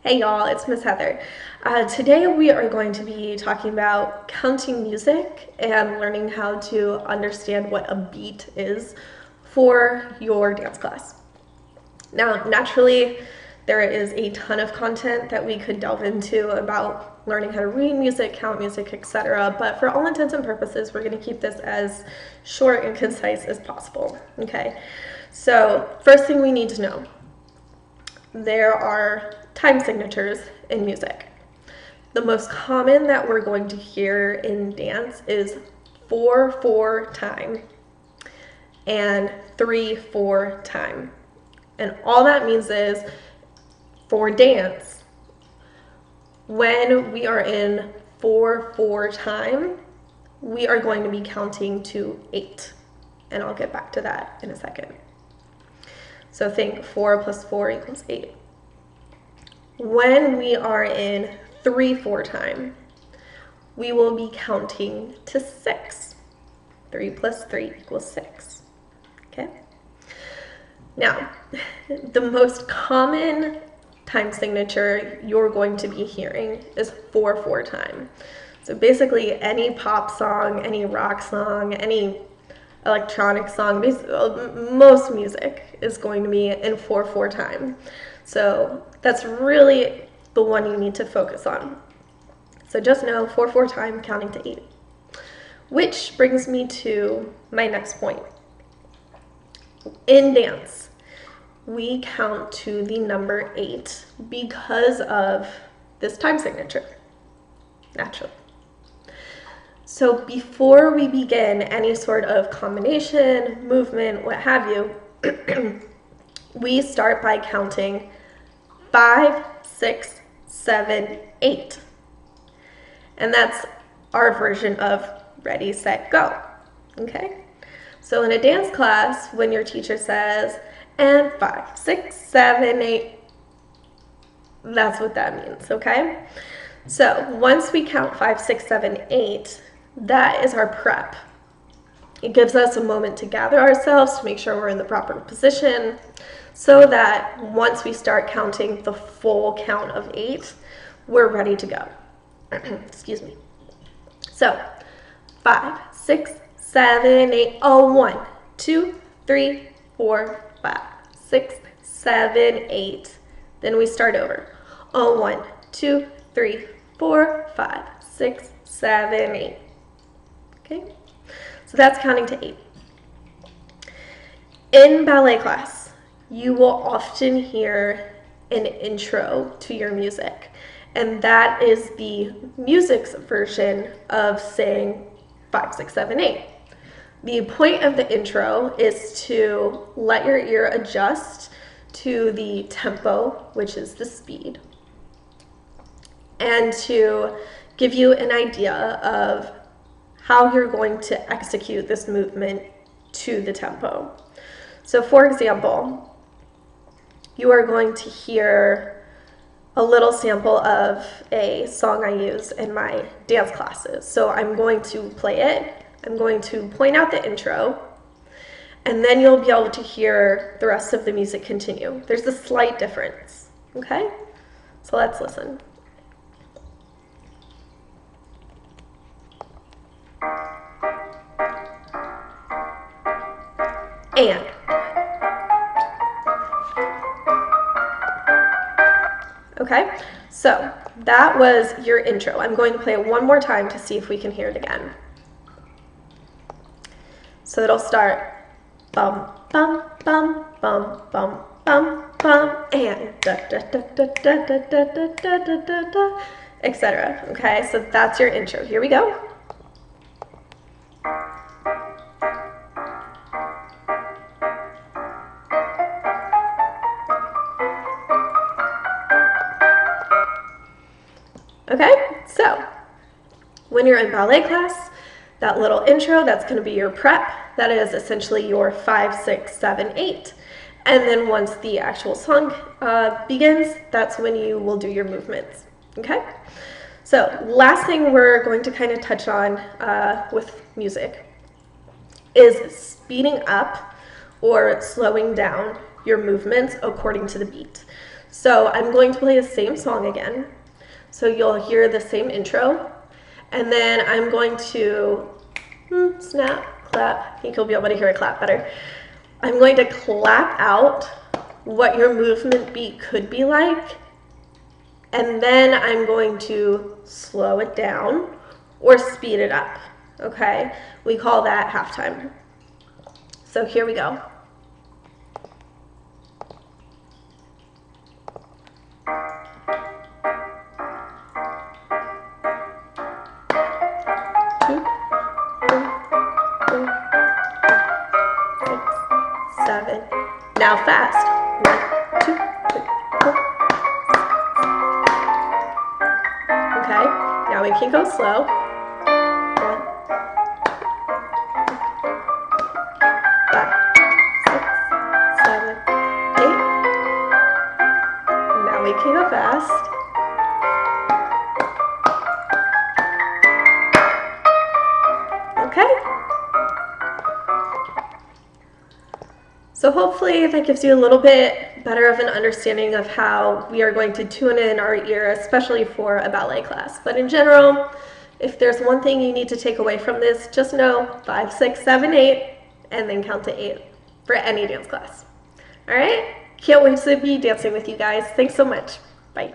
Hey y'all, it's Miss Heather. Today we are going to be talking about counting music and learning how to understand what a beat is for your dance class. Now, naturally, there is a ton of content that we could delve into about learning how to read music, count music, etc. But for all intents and purposes, we're going to keep this as short and concise as possible. Okay, so first thing we need to know, there are time signatures in music. The most common that we're going to hear in dance is 4/4 time and 3/4 time. And all that means is for dance, when we are in 4/4 time, we are going to be counting to 8. And I'll get back to that in a second. So think 4 plus 4 equals 8. When we are in 3/4 time, we will be counting to 6. 3 plus 3 equals 6. Okay? Now, the most common time signature you're going to be hearing is 4/4 time. So basically any pop song, any rock song, any electronic song, most music is going to be in 4/4 time. So that's really the one you need to focus on. So just know 4/4 time counting to 8. Which brings me to my next point. In dance, we count to the number 8 because of this time signature, naturally. So before we begin any sort of combination, movement, what have you, we start by counting 5, 6, 7, 8. And that's our version of ready, set, go. Okay? So in a dance class, when your teacher says, and 5, 6, 7, 8, that's what that means, okay? So once we count 5, 6, 7, 8, that is our prep. It gives us a moment to gather ourselves, to make sure we're in the proper position, so that once we start counting the full count of 8, we're ready to go. Excuse me. So 5, 6, 7, 8, 1, 2, 3, 4, 5, 6, 7, 8. Then we start over. 1, 2, 3, 4, 5, 6, 7, 8. Okay, so that's counting to 8. In ballet class, you will often hear an intro to your music, and that is the music's version of saying 5, 6, 7, 8. The point of the intro is to let your ear adjust to the tempo, which is the speed, and to give you an idea of how you're going to execute this movement to the tempo. So for example, you are going to hear a little sample of a song I use in my dance classes. So I'm going to play it, I'm going to point out the intro, and then you'll be able to hear the rest of the music continue. There's a slight difference, okay? So let's listen. And. Okay, so that was your intro. I'm going to play it one more time to see if we can hear it again. So it'll start bum, bum, bum, bum, bum, bum, bum, and da, da, da, da, da, da, da, da, da, da, da, da, etc. Okay, so that's your intro. Here we go. Okay, so when you're in ballet class, that little intro, that's going to be your prep. That is essentially your 5, 6, 7, 8. And then once the actual song begins, that's when you will do your movements. Okay, so last thing we're going to kind of touch on with music is speeding up or slowing down your movements according to the beat. So I'm going to play the same song again. So you'll hear the same intro. And then I'm going to snap, clap. I think you'll be able to hear a clap better. I'm going to clap out what your movement beat could be like. And then I'm going to slow it down or speed it up, okay? We call that halftime. So here we go. Now fast. 1, 2, 3, 4. Okay, now we can go slow. 1, 5, 6, 7, 8. Now we can go fast. Okay. So hopefully that gives you a little bit better of an understanding of how we are going to tune in our ear, especially for a ballet class. But in general, if there's one thing you need to take away from this, just know 5, 6, 7, 8, and then count to 8 for any dance class. All right? Can't wait to be dancing with you guys. Thanks so much. Bye.